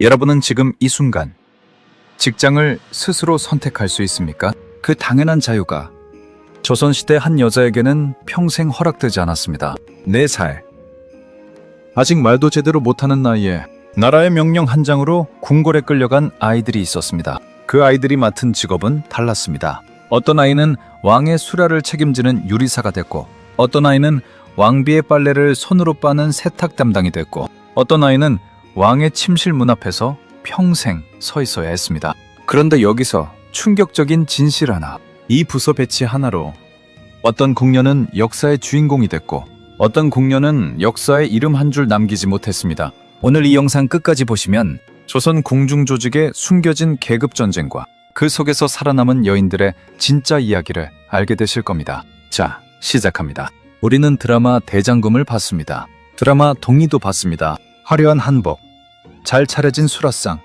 여러분은 지금 이 순간 직장을 스스로 선택할 수 있습니까? 그 당연한 자유가 조선시대 한 여자에게는 평생 허락되지 않았습니다. 4살. 아직 말도 제대로 못하는 나이에 나라의 명령 한 장으로 궁궐에 끌려간 아이들이 있었습니다. 그 아이들이 맡은 직업은 달랐습니다. 어떤 아이는 왕의 수라를 책임지는 유리사가 됐고, 어떤 아이는 왕비의 빨래를 손으로 빠는 세탁 담당이 됐고, 어떤 아이는 왕의 침실 문 앞에서 평생 서 있어야 했습니다. 그런데 여기서 충격적인 진실 하나, 이 부서 배치 하나로 어떤 궁녀는 역사의 주인공이 됐고, 어떤 궁녀는 역사에 이름 한 줄 남기지 못했습니다. 오늘 이 영상 끝까지 보시면 조선 궁중 조직의 숨겨진 계급 전쟁과 그 속에서 살아남은 여인들의 진짜 이야기를 알게 되실 겁니다. 자, 시작합니다. 우리는 드라마 대장금을 봤습니다. 드라마 동의도 봤습니다. 화려한 한복, 잘 차려진 수라상,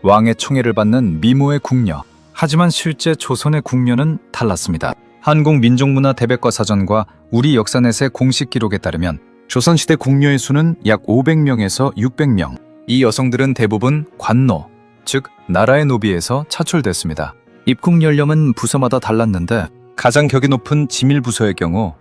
왕의 총애를 받는 미모의 궁녀. 하지만 실제 조선의 궁녀는 달랐습니다. 한국민족문화 대백과사전과 우리 역사넷의 공식 기록에 따르면 조선시대 궁녀의 수는 약 500명에서 600명. 이 여성들은 대부분 관노, 즉 나라의 노비에서 차출됐습니다. 입궁 연령은 부서마다 달랐는데 가장 격이 높은 지밀부서의 경우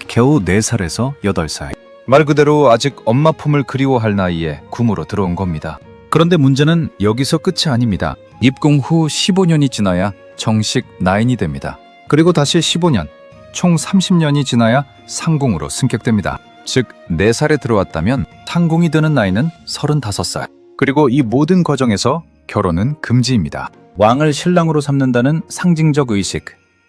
겨우 4살에서 8살. 말 그대로 아직 엄마 품을 그리워할 나이에 궁으로 들어온 겁니다. 그런데 문제는 여기서 끝이 아닙니다. 입궁 후 15년이 지나야 정식 나인이 됩니다. 그리고 다시 15년, 총 30년이 지나야 상궁으로 승격됩니다. 즉 4살에 들어왔다면 상궁이 되는 나이는 35살. 그리고 이 모든 과정에서 결혼은 금지입니다. 왕을 신랑으로 삼는다는 상징적 의식,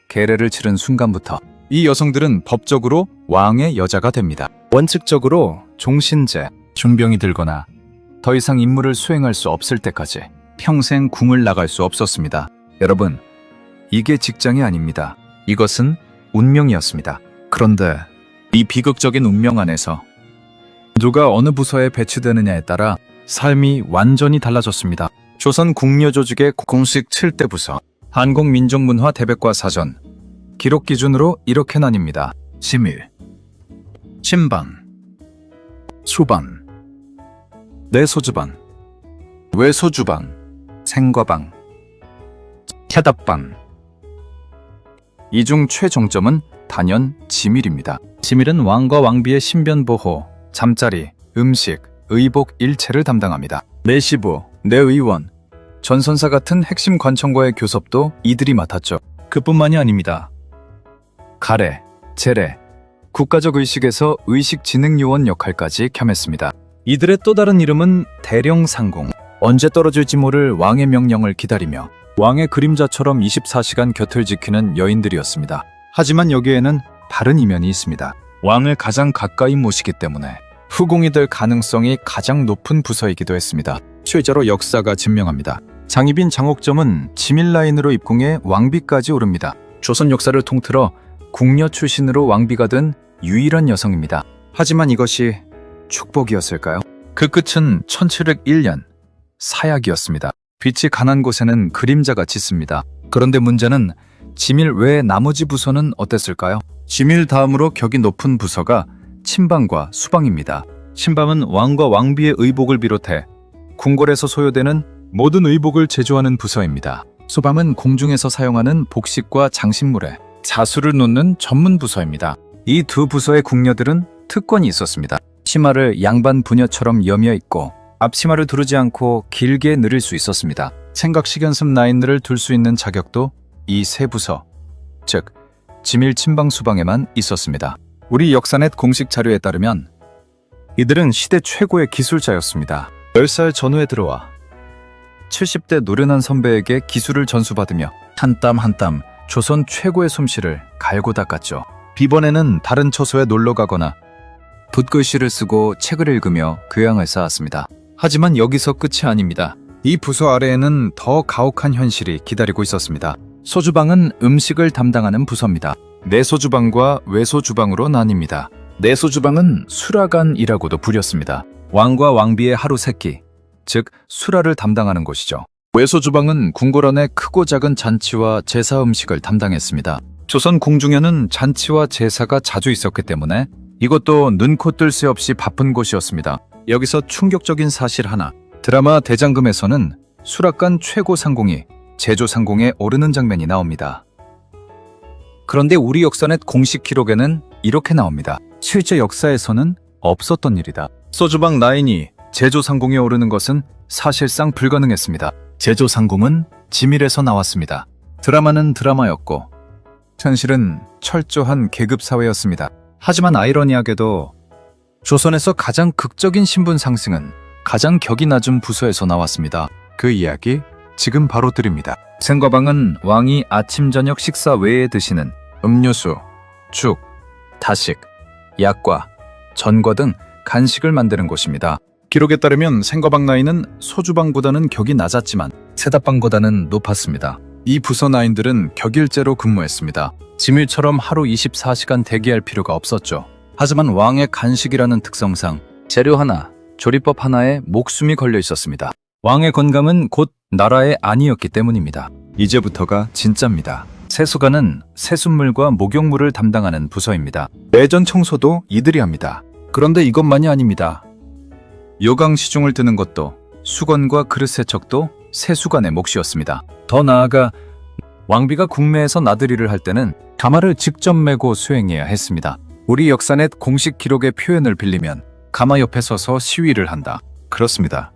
계례를 치른 순간부터 이 여성들은 법적으로 왕의 여자가 됩니다. 원칙적으로 종신제, 중병이 들거나 더 이상 임무를 수행할 수 없을 때까지 평생 궁을 나갈 수 없었습니다. 여러분, 이게 직장이 아닙니다. 이것은 운명이었습니다. 그런데 이 비극적인 운명 안에서 누가 어느 부서에 배치되느냐에 따라 삶이 완전히 달라졌습니다. 조선 궁녀 조직의 공식 7대 부서, 한국민족문화 대백과사전 기록 기준으로 이렇게 나뉩니다. 지밀, 침방, 수방, 내소주방, 외소주방, 생과방, 캬답방. 이 중 최종점은 단연 지밀입니다. 지밀은 왕과 왕비의 신변 보호, 잠자리, 음식, 의복 일체를 담당합니다. 내시부, 내의원, 전선사 같은 핵심 관청과의 교섭도 이들이 맡았죠. 그뿐만이 아닙니다. 가래, 제래, 국가적 의식에서 의식진흥요원 역할까지 겸했습니다. 이들의 또 다른 이름은 대령상궁. 언제 떨어질지 모를 왕의 명령을 기다리며 왕의 그림자처럼 24시간 곁을 지키는 여인들이었습니다. 하지만 여기에는 다른 이면이 있습니다. 왕을 가장 가까이 모시기 때문에 후궁이 될 가능성이 가장 높은 부서이기도 했습니다. 실제로 역사가 증명합니다. 장희빈 장옥점은 지밀 라인으로 입궁해 왕비까지 오릅니다. 조선 역사를 통틀어 궁녀 출신으로 왕비가 된 유일한 여성입니다. 하지만 이것이 축복이었을까요? 그 끝은 1701년 사약이었습니다. 빛이 가난 곳에는 그림자가 짙습니다. 그런데 문제는 지밀 외의 나머지 부서는 어땠을까요? 지밀 다음으로 격이 높은 부서가 침방과 수방입니다. 침방은 왕과 왕비의 의복을 비롯해 궁궐에서 소요되는 모든 의복을 제조하는 부서입니다. 수방은 공중에서 사용하는 복식과 장식물에 자수를 놓는 전문 부서입니다. 이 두 부서의 궁녀들은 특권이 있었습니다. 치마를 양반 부녀처럼 여며 입고 앞치마를 두르지 않고 길게 늘릴 수 있었습니다. 생각식 연습 라인을 둘 수 있는 자격도 이 세 부서, 즉 지밀, 침방, 수방에만 있었습니다. 우리 역사넷 공식 자료에 따르면 이들은 시대 최고의 기술자였습니다. 10살 전후에 들어와 70대 노련한 선배에게 기술을 전수받으며 한 땀 한 땀 조선 최고의 솜씨를 갈고 닦았죠. 비번에는 다른 처소에 놀러 가거나 붓글씨를 쓰고 책을 읽으며 교양을 쌓았습니다. 하지만 여기서 끝이 아닙니다. 이 부서 아래에는 더 가혹한 현실이 기다리고 있었습니다. 소주방은 음식을 담당하는 부서입니다. 내소주방과 외소주방으로 나뉩니다. 내소주방은 수라간이라고도 불렸습니다. 왕과 왕비의 하루 세끼, 즉 수라를 담당하는 곳이죠. 외소주방은 궁궐 안의 크고 작은 잔치와 제사 음식을 담당했습니다. 조선 궁중에는 잔치와 제사가 자주 있었기 때문에 이것도 눈코 뜰 새 없이 바쁜 곳이었습니다. 여기서 충격적인 사실 하나, 드라마 대장금에서는 수락관 최고 상공이 제조 상공에 오르는 장면이 나옵니다. 그런데 우리 역사넷 공식 기록에는 이렇게 나옵니다. 실제 역사에서는 없었던 일이다. 소주방 라인이 제조 상공에 오르는 것은 사실상 불가능했습니다. 제조 상공은 지밀에서 나왔습니다. 드라마는 드라마였고 현실은 철저한 계급 사회였습니다. 하지만 아이러니하게도 조선에서 가장 극적인 신분 상승은 가장 격이 낮은 부서에서 나왔습니다. 그 이야기 지금 바로 드립니다. 생과방은 왕이 아침 저녁 식사 외에 드시는 음료수, 죽, 다식, 약과, 전과 등 간식을 만드는 곳입니다. 기록에 따르면 생과방 나이는 소주방보다는 격이 낮았지만 세답방보다는 높았습니다. 이 부서 나인들은 격일제로 근무했습니다. 지밀처럼 하루 24시간 대기할 필요가 없었죠. 하지만 왕의 간식이라는 특성상 재료 하나, 조리법 하나에 목숨이 걸려 있었습니다. 왕의 건강은 곧 나라의 안위였기 때문입니다. 이제부터가 진짜입니다. 세수관은 세숫물과 목욕물을 담당하는 부서입니다. 내전 청소도 이들이 합니다. 그런데 이것만이 아닙니다. 요강 시중을 드는 것도 수건과 그릇 세척도 세수관의 몫이었습니다. 더 나아가 왕비가 국내에서 나들이를 할 때는 가마를 직접 메고 수행해야 했습니다. 우리 역사넷 공식 기록의 표현을 빌리면 가마 옆에 서서 시위를 한다. 그렇습니다.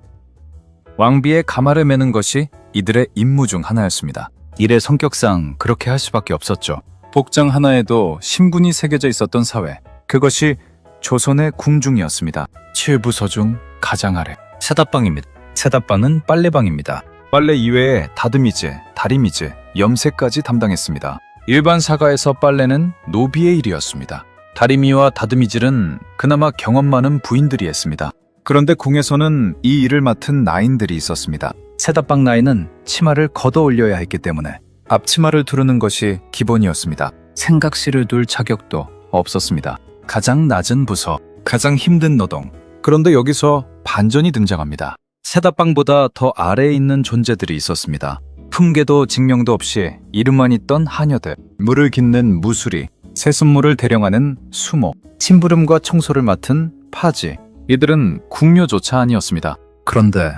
왕비의 가마를 메는 것이 이들의 임무 중 하나였습니다. 일의 성격상 그렇게 할 수밖에 없었죠. 복장 하나에도 신분이 새겨져 있었던 사회. 그것이 조선의 궁중이었습니다. 7부서 중 가장 아래 세답방입니다. 세답방은 빨래방입니다. 빨래 이외에 다듬이제, 다리미제, 염세까지 담당했습니다. 일반 사가에서 빨래는 노비의 일이었습니다. 다리미와 다듬이질은 그나마 경험 많은 부인들이 했습니다. 그런데 궁에서는 이 일을 맡은 나인들이 있었습니다. 세답방 나인은 치마를 걷어 올려야 했기 때문에 앞치마를 두르는 것이 기본이었습니다. 생각시를 둘 자격도 없었습니다. 가장 낮은 부서, 가장 힘든 노동. 그런데 여기서 반전이 등장합니다. 세답방보다 더 아래에 있는 존재들이 있었습니다. 품계도 직명도 없이 이름만 있던 하녀들, 물을 깃는 무수리, 세숫물을 대령하는 수목, 심부름과 청소를 맡은 파지. 이들은 궁녀조차 아니었습니다. 그런데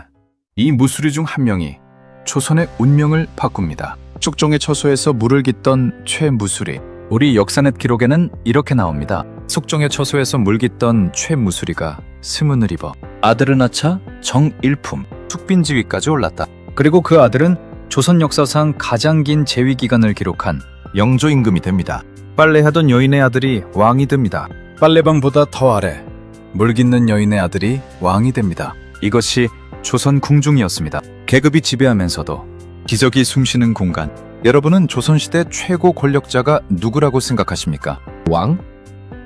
이 무수리 중 한 명이 조선의 운명을 바꿉니다. 숙종의 처소에서 물을 깃던 최무수리. 우리 역사넷 기록에는 이렇게 나옵니다. 숙종의 처소에서 물 깃던 최무수리가 스문을 입어 아들을 낳자 정일품, 숙빈지위까지 올랐다. 그리고 그 아들은 조선 역사상 가장 긴 재위 기간을 기록한 영조 임금이 됩니다. 빨래하던 여인의 아들이 왕이 됩니다. 빨래방보다 더 아래 물 깃는 여인의 아들이 왕이 됩니다. 이것이 조선 궁중이었습니다. 계급이 지배하면서도 기적이 숨쉬는 공간. 여러분은 조선시대 최고 권력자가 누구라고 생각하십니까? 왕?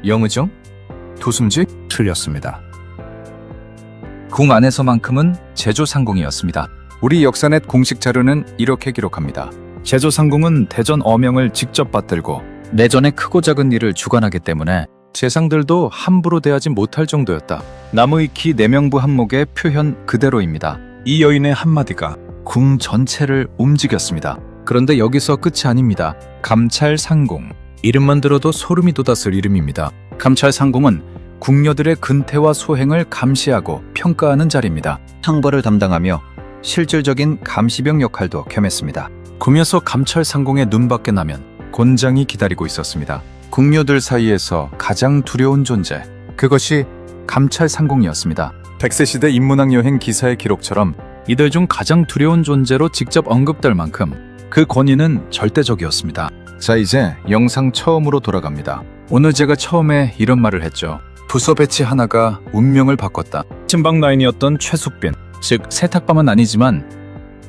영의정? 도숨지? 틀렸습니다. 궁 안에서만큼은 제조상궁이었습니다. 우리 역사넷 공식 자료는 이렇게 기록합니다. 제조상궁은 대전 어명을 직접 받들고 내전의 크고 작은 일을 주관하기 때문에 재상들도 함부로 대하지 못할 정도였다. 나무위키 내명부 한목의 표현 그대로입니다. 이 여인의 한마디가 궁 전체를 움직였습니다. 그런데 여기서 끝이 아닙니다. 감찰상궁. 이름만 들어도 소름이 돋았을 이름입니다. 감찰상궁은 궁녀들의 근태와 소행을 감시하고 평가하는 자리입니다. 형벌을 담당하며 실질적인 감시병 역할도 겸했습니다. 궁에서 감찰상궁의 눈밖에 나면 곤장이 기다리고 있었습니다. 궁녀들 사이에서 가장 두려운 존재, 그것이 감찰상궁이었습니다. 백세시대 인문학 여행 기사의 기록처럼 이들 중 가장 두려운 존재로 직접 언급될 만큼 그 권위는 절대적이었습니다. 자, 이제 영상 처음으로 돌아갑니다. 오늘 제가 처음에 이런 말을 했죠. 부서 배치 하나가 운명을 바꿨다. 친방 나인이었던 최숙빈, 즉 세탁방은 아니지만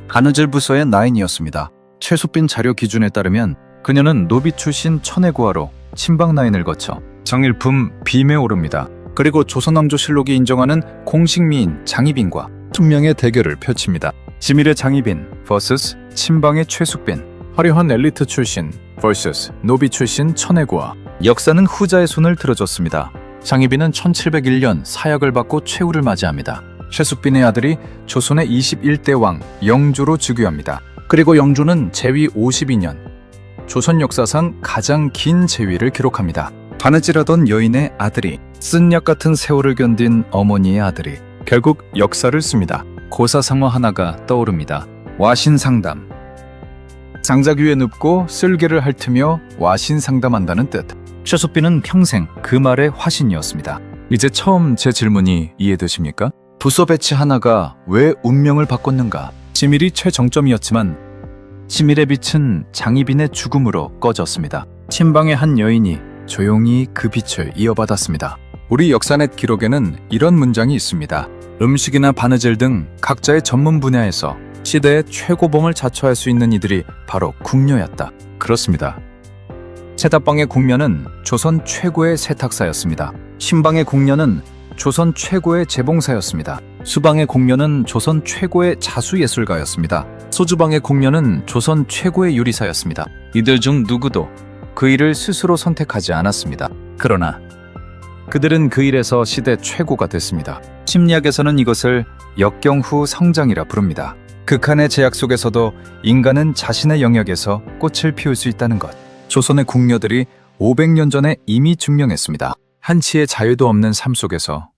가느질 부서의 나인이었습니다. 최숙빈 자료 기준에 따르면 그녀는 노비 출신 천혜고아로 친방 라인을 거쳐 정일품 빔에 오릅니다. 그리고 조선왕조실록이 인정하는 공식 미인 장희빈과 숙명의 대결을 펼칩니다. 지밀의 장희빈 vs 친방의 최숙빈, 화려한 엘리트 출신 vs 노비 출신 천혜고아. 역사는 후자의 손을 들어줬습니다. 장희빈은 1701년 사약을 받고 최후를 맞이합니다. 최숙빈의 아들이 조선의 21대 왕 영조로 즉위합니다. 그리고 영조는 재위 52년, 조선 역사상 가장 긴 재위를 기록합니다. 바느질하던 여인의 아들이, 쓴 약 같은 세월을 견딘 어머니의 아들이 결국 역사를 씁니다. 고사성어 하나가 떠오릅니다. 와신상담. 장작 위에 눕고 쓸개를 핥으며 와신상담한다는 뜻. 최소빈은 평생 그 말의 화신이었습니다. 이제 처음 제 질문이 이해되십니까? 부서 배치 하나가 왜 운명을 바꿨는가? 치밀이 최정점이었지만 치밀의 빛은 장희빈의 죽음으로 꺼졌습니다. 친방의 한 여인이 조용히 그 빛을 이어받았습니다. 우리 역사넷 기록에는 이런 문장이 있습니다. 음식이나 바느질 등 각자의 전문 분야에서 시대의 최고봉을 자처할 수 있는 이들이 바로 궁녀였다. 그렇습니다. 세다방의 궁녀는 조선 최고의 세탁사였습니다. 신방의 궁녀는 조선 최고의 재봉사였습니다. 수방의 궁녀는 조선 최고의 자수예술가였습니다. 소주방의 궁녀는 조선 최고의 요리사였습니다. 이들 중 누구도 그 일을 스스로 선택하지 않았습니다. 그러나 그들은 그 일에서 시대 최고가 됐습니다. 심리학에서는 이것을 역경후 성장이라 부릅니다. 극한의 제약 속에서도 인간은 자신의 영역에서 꽃을 피울 수 있다는 것. 조선의 궁녀들이 500년 전에 이미 증명했습니다. 한치의 자유도 없는 삶 속에서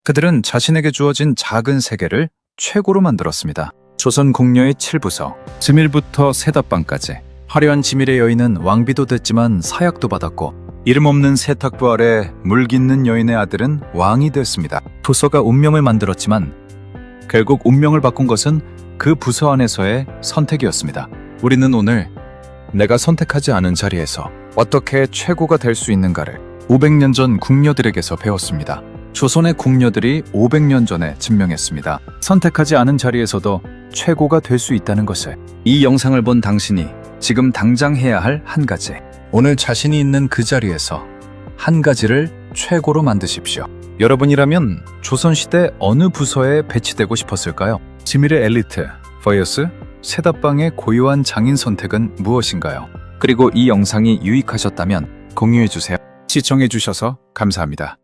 그들은 자신에게 주어진 작은 세계를 최고로 만들었습니다. 조선 궁녀의 7부서, 지밀부터 세답방까지. 화려한 지밀의 여인은 왕비도 됐지만 사약도 받았고, 이름 없는 세탁부 아래 물 깃는 여인의 아들은 왕이 됐습니다. 부서가 운명을 만들었지만 결국 운명을 바꾼 것은 그 부서 안에서의 선택이었습니다. 우리는 오늘 내가 선택하지 않은 자리에서 어떻게 최고가 될 수 있는가를 500년 전 궁녀들에게서 배웠습니다. 조선의 궁녀들이 500년 전에 증명했습니다. 선택하지 않은 자리에서도 최고가 될 수 있다는 것을. 이 영상을 본 당신이 지금 당장 해야 할 한 가지. 오늘 자신이 있는 그 자리에서 한 가지를 최고로 만드십시오. 여러분이라면 조선시대 어느 부서에 배치되고 싶었을까요? 지밀의 엘리트, 버이어스, 세답방의 고유한 장인 선택은 무엇인가요? 그리고 이 영상이 유익하셨다면 공유해주세요. 시청해주셔서 감사합니다.